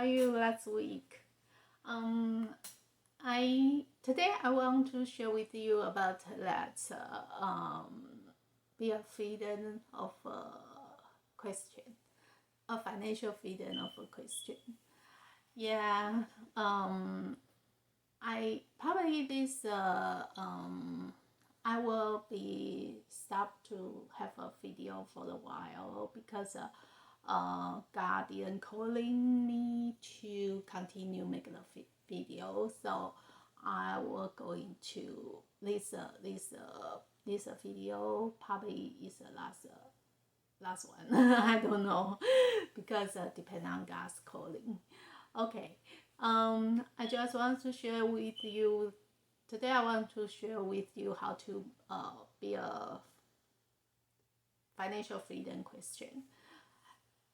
are you last week? Today I want to share with you about that be a freedom of a Christian, a financial freedom of a Christian. Yeah. I probably I will be stopped to have a video for a while because God didn't calling me to continue making the video, so I will go into this video probably is the last one. I don't know because depends on God's calling. Okay. I just want to share with you today. I want to share with you how to be a financial freedom Christian.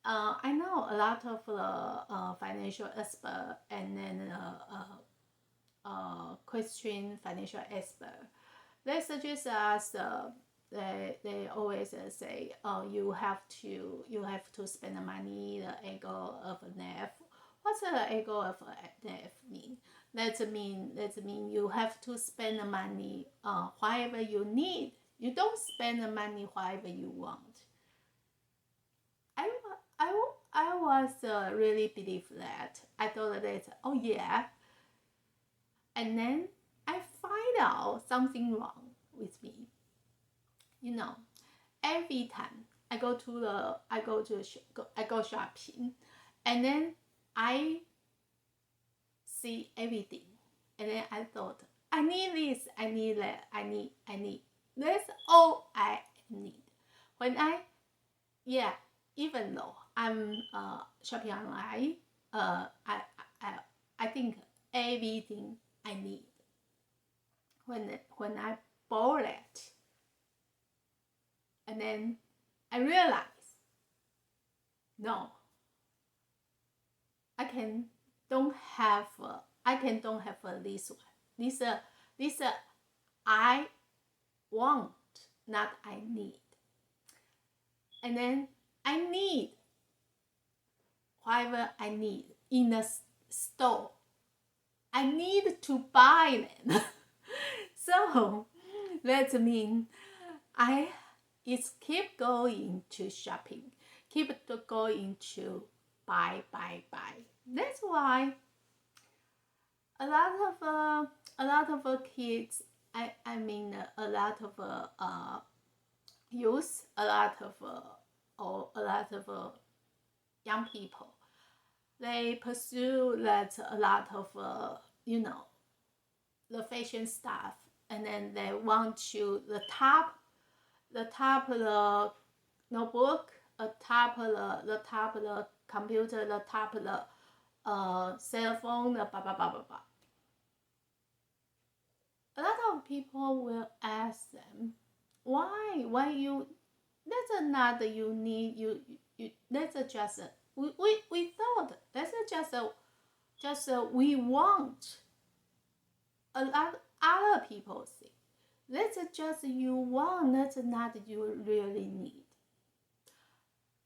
I know a lot of the financial expert and then Christian financial expert. They suggest us they always say, you have to spend the money, the ego of NF. What's the ego of NF mean? That mean you have to spend the money whatever you need. You don't spend the money whatever you want. I was really believe that. I thought that, oh yeah. And then I find out something wrong with me. You know, every time I go shopping, and then I see everything, and then I thought, I need this, I need that, I need. That's all I need. Even though I'm shopping online, I think everything I need. When I bought it, and then I realized, no, I can don't have this one. This I want, not I need. And then I need whatever I need in the store. I need to buy them. So that means it's keep going to shopping, keep going to buy. That's why a lot of kids, I mean a lot of youth, a lot of young people, they pursue that a lot of the fashion stuff, and then they want to the top of the notebook, the top of the computer, the top of the cell phone, the blah blah blah blah blah. A lot of people will ask them, why you? That's not you need you. That's just we thought that's just we want. A lot other people say that's just you want. That's not you really need.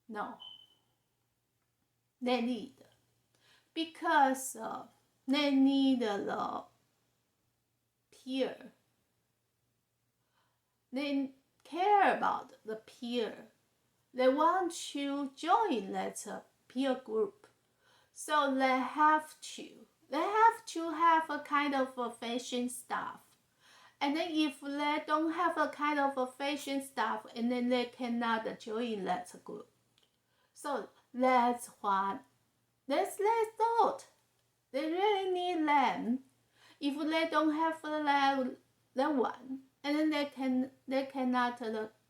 No, they need, because they need the peer. They care about the peer. They want to join that peer group. So they have to have a kind of a fashion stuff. And then if they don't have a kind of a fashion stuff, and then they cannot join that group. So that's what their thought. They really need them. If they don't have that one, and then they cannot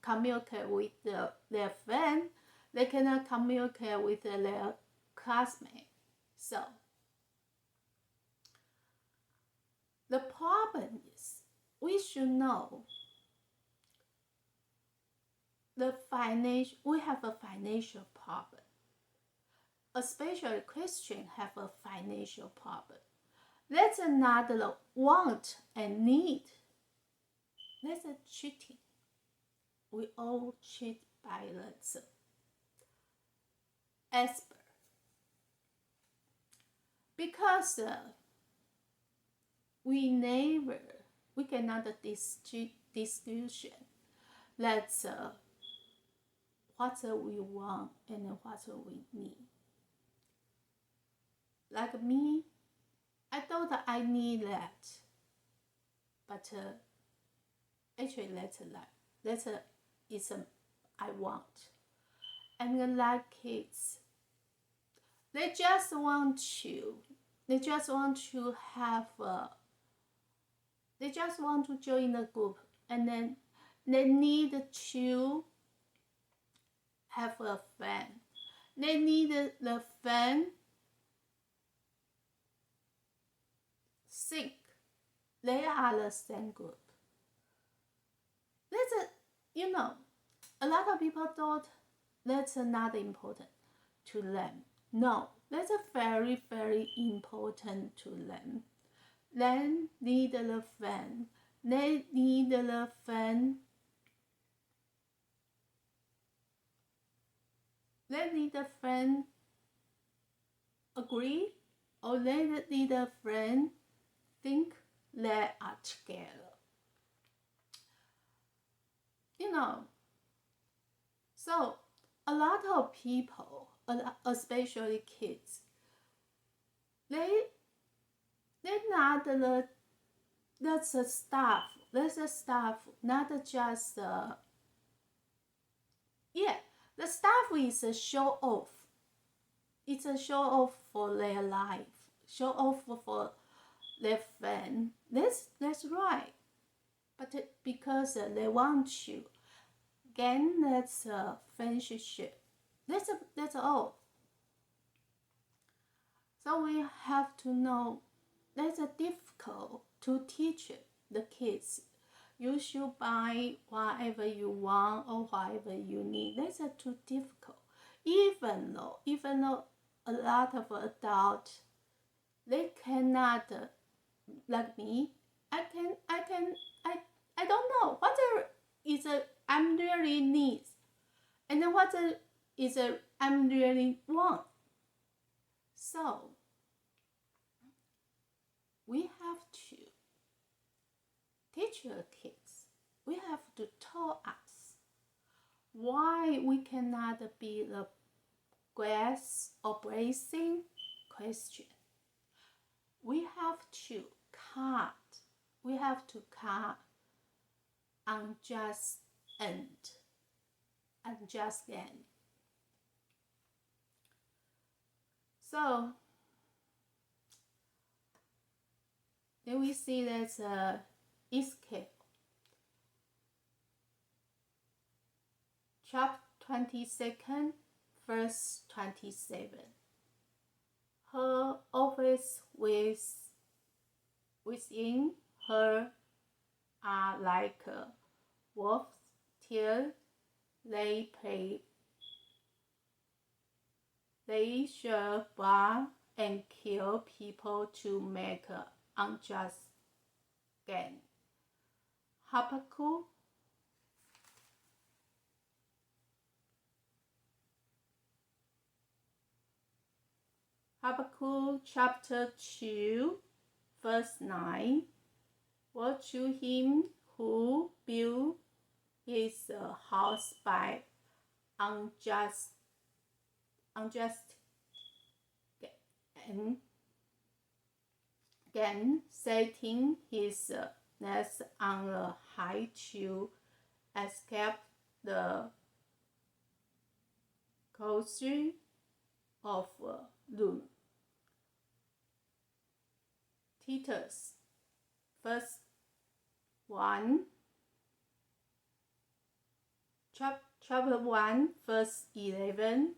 communicate with their friend, they cannot communicate with their classmate. So the problem is, we should know we have a financial problem. Especially Christians have a financial problem. That's not the want and need. That's a cheating. We all cheat by that expert. because we cannot distinguish that's what we want and what we need. Like me, I thought I need that, but actually that's is I want. And like kids, they just want to have they just want to join the group, and then they need to have a friend. They need the friend think they are the same group. That's a lot of people thought that's not important to them. No, that's very, very important to them. They need the friend. They need the friend. They need a friend agree, or they need a friend think they are together. So a lot of people, especially kids, they're not that's a stuff, not just the stuff is a show off. It's a show off for their life, show off for their friend. That's right. But because they want to gain that friendship, that's all. So we have to know that's difficult to teach the kids. You should buy whatever you want or whatever you need. That's too difficult. Even though a lot of adults, they cannot, like me, I don't know what is I'm really needs, and then what is I'm really want. So we have to teach the kids. We have to tell us why we cannot be the grass or blessing question. We have to cut unjust gain. So then we see that's Ezekiel chapter 22, verse 27. Her office within her are like wolves till they shall bar and kill people to make unjust gain. Habakkuk chapter 2, verse 9. Woe to him who built his house by unjust gain, setting his nest on a high to escape the caution of doom. Titus, verse 1, chapter 1, verse 11.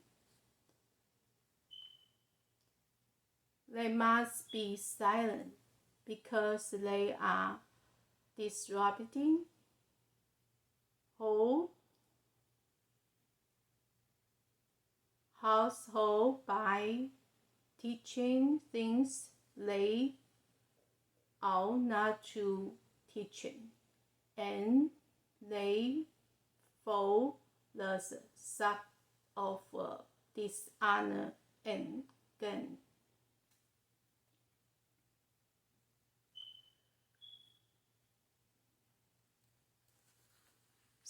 They must be silent because they are disrupting whole household by teaching things they ought not to teach, and they fall the sub of dishonor and gain.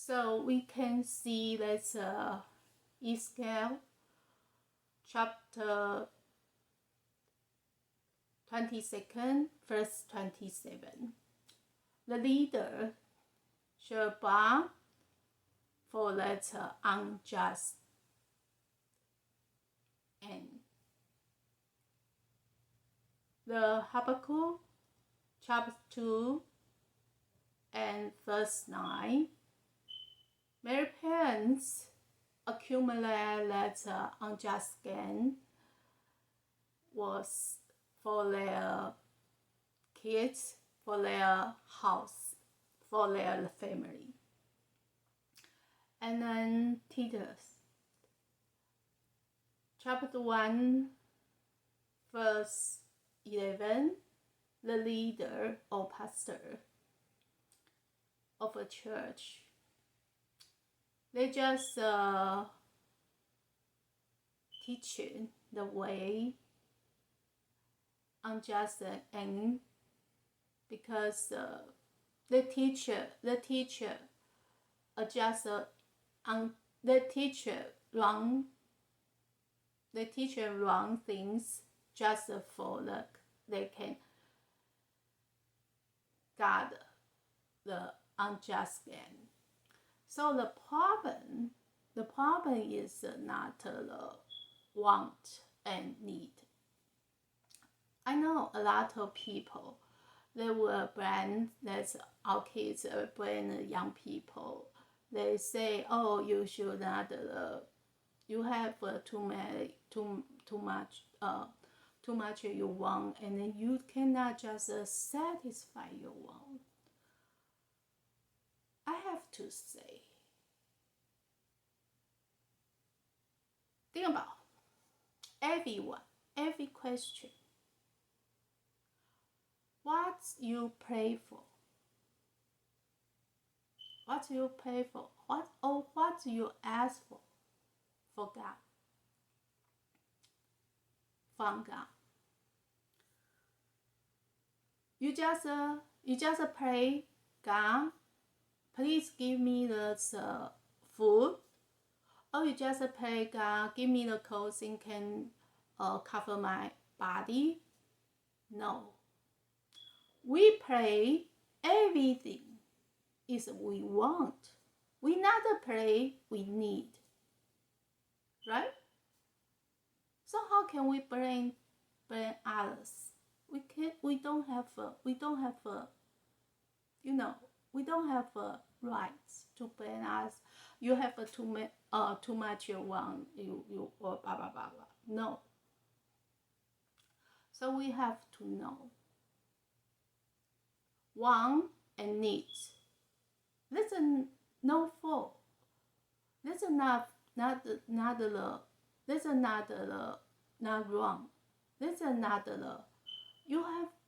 So we can see that's Ezekiel chapter 22nd, verse 27. The leader shall bow for that unjust end. The Habakkuk chapter 2 and verse 9. Many parents accumulate that unjust gain was for their kids, for their house, for their family. And then Titus chapter 1 verse 11, the leader or pastor of a church, they just teaching the way unjust end, because the teacher adjust the teacher wrong things just for they can guard the unjust gain. So the problem is not the want and need. I know a lot of people, they will brand, that's our kids, brand young people. They say, oh, you should not, you have too much you want, and then you cannot just satisfy your want. I have to say, think about everyone, every question. What you pray for? What you pray for? What you ask for God? From God. You just pray, God, please give me the food. Or you just pray, God, give me the clothing can cover my body. No. We pray everything is we want. We not pray we need. Right? So how can we blame others? We don't have rights to blame us. You have too much you want, you or blah blah blah blah. No. So we have to know want and needs. That's no fault. That's not wrong. That's not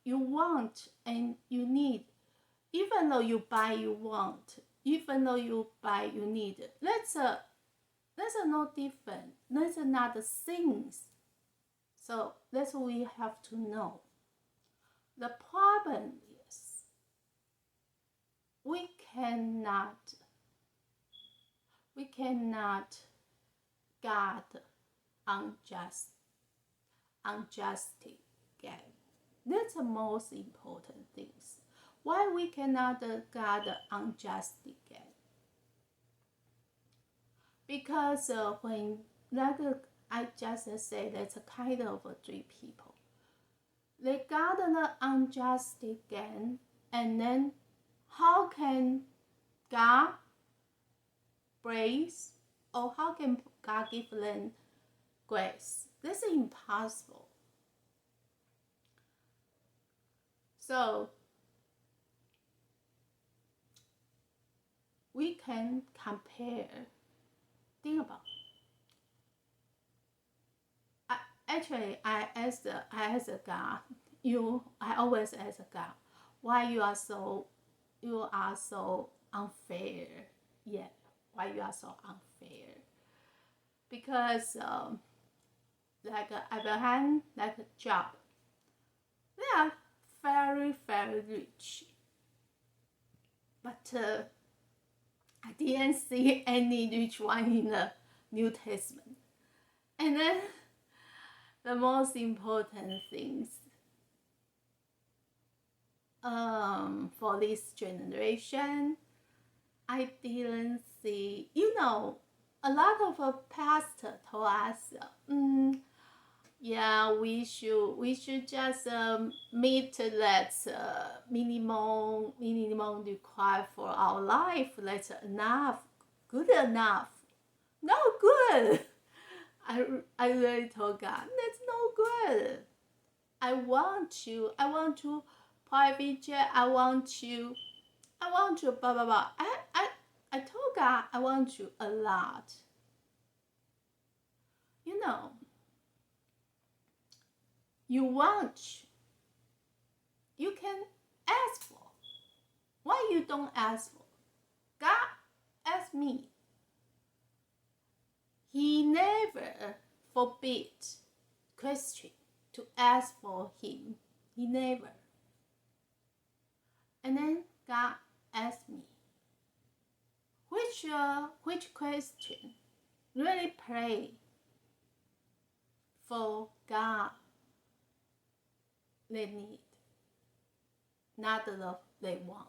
you want and you need. Even though you buy you want, even though you buy you need, that's no different. That's not the things. So that's what we have to know. The problem is we cannot guard unjust gain. That's the most important things. Why we cannot guard unjust gain? Because when I just say that's a kind of three people. They guard the unjust gain, and then how can God praise, or how can God give them grace? This is impossible. So we can compare. Think about. I ask God. I always ask God, why you are so unfair? Yeah, why you are so unfair? Because like Abraham, like Job, they are very very rich, but I didn't see any rich one in the New Testament. And then the most important things for this generation, I didn't see, a lot of pastors told us, yeah, we should just meet that minimum required for our life. That's enough, good enough. No good. I really told God, that's no good. I want to private jet. I want to blah blah blah. I told God I want to a lot. You want, you can ask for. Why you don't ask for? God asked me. He never forbid Christian to ask for him. He never. And then God asked me, which Christian really pray for God they need, not the love they want.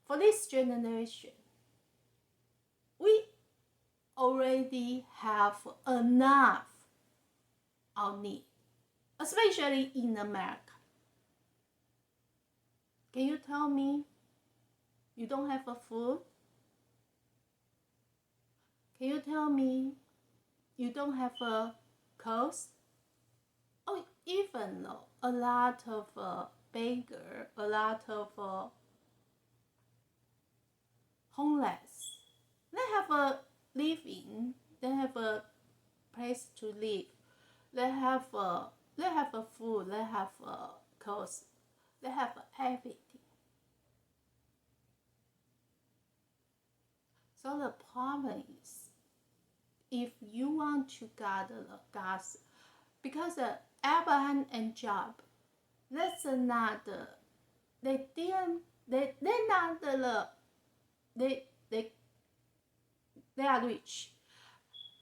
For this generation, we already have enough our need, especially in America. Can you tell me you don't have a food? Can you tell me you don't have a clothes? Oh, even though a lot of beggar, a lot of homeless, they have a living, they have a place to live, they have a food, they have clothes, they have everything. So the problem is, if you want to gather the God's, because Abraham and Job, that's not they are rich,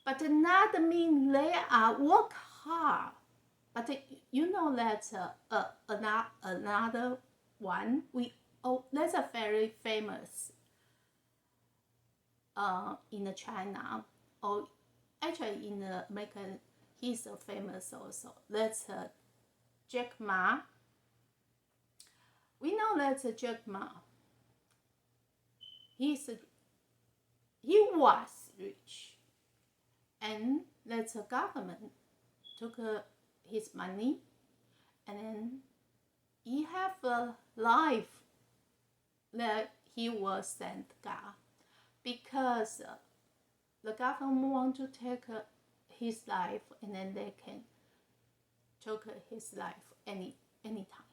but not mean they are work hard. But that's another one. That's a very famous in China, or actually in America, he's famous also. That's Jack Ma. We know that's Jack Ma. He was rich, and that's the government took his money, and then he have a life that he was sent God, because the government want to take his life, and then they can take his life anytime.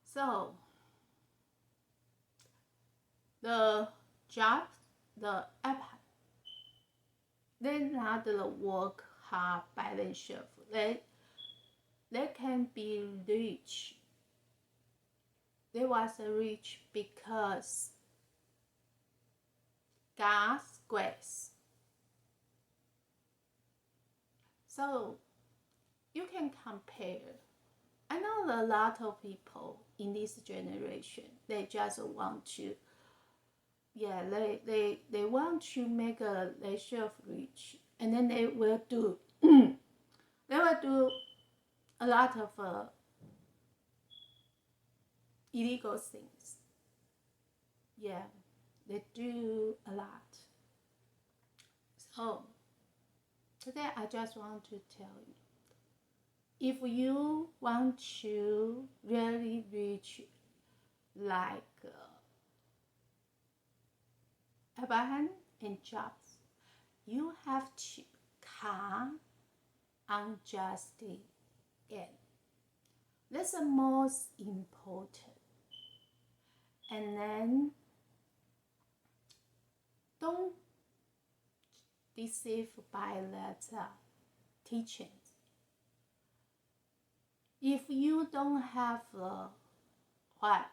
So the job, the Abraham, they not work hard by themselves. They can be rich. They was rich because God's grace. So you can compare. I know a lot of people in this generation, they just want to, they want to make themselves rich, and then they will do a lot of illegal things. Yeah, they do a lot. So today I just want to tell you, if you want to really reach like Abraham and Job, you have to come unjust end. That's the most important. And then don't deceive by that teachings. If you don't have what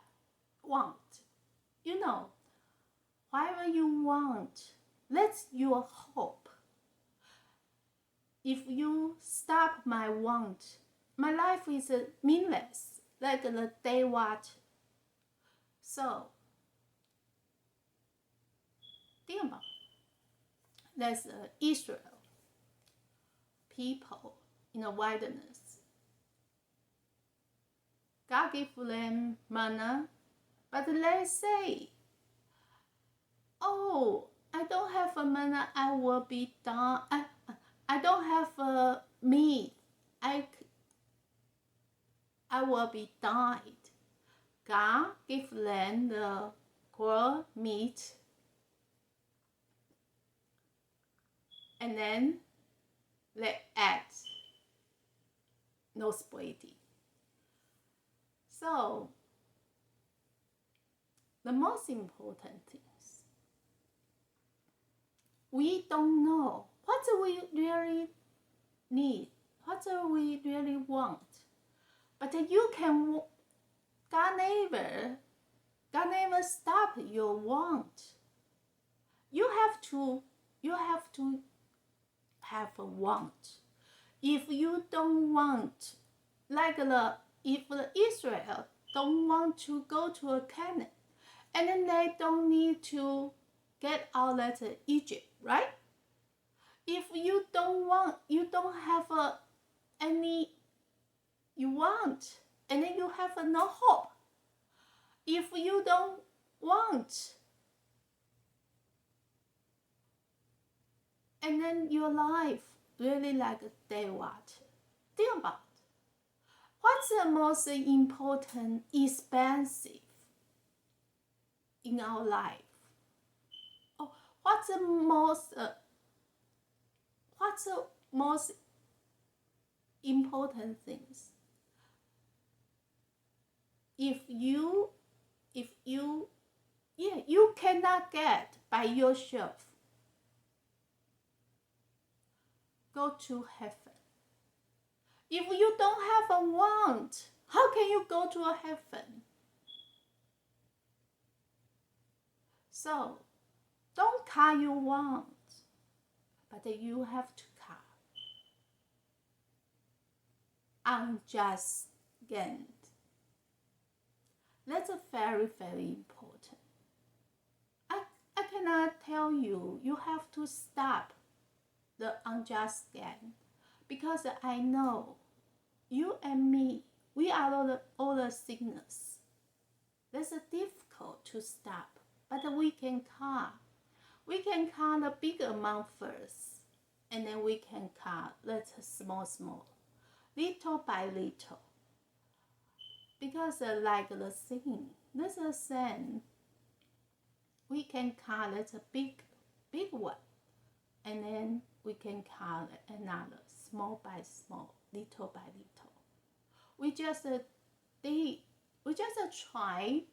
want. You know, whatever you want, that's your hope. If you stop my want, my life is meaningless, like the day water. So, think about it. There's Israel people in the wilderness. God gave them manna, but they say, oh, I don't have a manna, I will be done. I don't have a meat, I will be died. God gave them the grilled meat, and then they ate, no splitting. So, the most important things, we don't know what we really need, what we really want. But you can, God never stop your want. You have to have a want. If you don't want, if the Israel don't want to go to a Canaan, and then they don't need to get out of Egypt, right? If you don't want, you don't have any you want, and then you have no hope. If you don't want, and then your life really like a day water. Think about it. What's the most important, expensive in our life? Oh, what's the most important things? If you cannot get by yourself, go to heaven. If you don't have a want, how can you go to a heaven? So, don't cut your want, but you have to cut unjust gain. That's very, very important. I cannot tell you, you have to stop the unjust gain, because I know you and me, we are all the sinners. That's difficult to stop, but we can cut. We can cut the big amount first, and then we can cut small, little by little. Because like the sin, this is sin. We can cut a big one, and then we can cut another small by small, little by little. We just try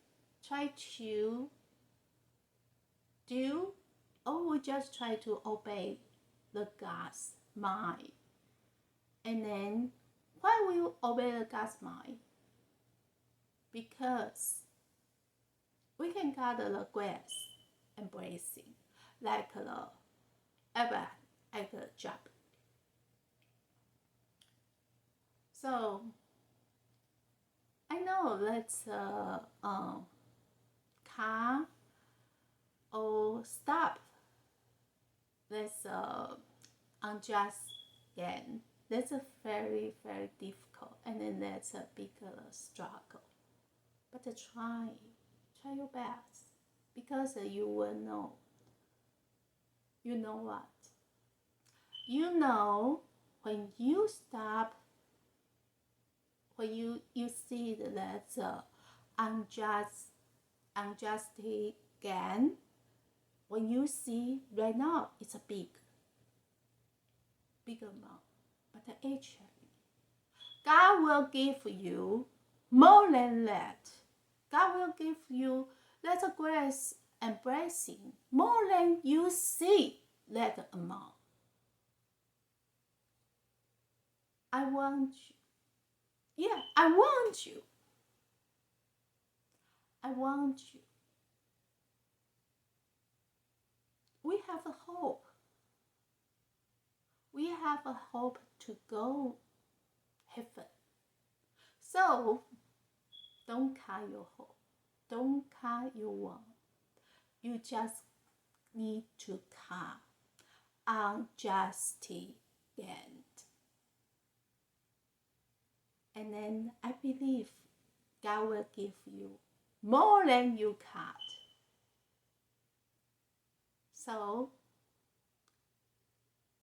to do, or we just try to obey the God's mind. And then why we obey the God's mind? Because we can gather the grace and blessing, like the Abraham at the job. So I know that's car or stop. That's unjust gain. That's a very, very difficult, and then that's a bigger struggle. But try your best, because you will know. You know what? You know when you stop, when you see that that's unjust gain, when you see right now it's a big amount, but actually God will give you more than that. God will give you that grace and blessing more than you see that amount. I want you. Yeah, I want you. I want you. We have a hope. We have a hope to go heaven. So don't cut your hope. Don't cut your want. You just need to cut unjust gain. And then I believe God will give you more than you cut. So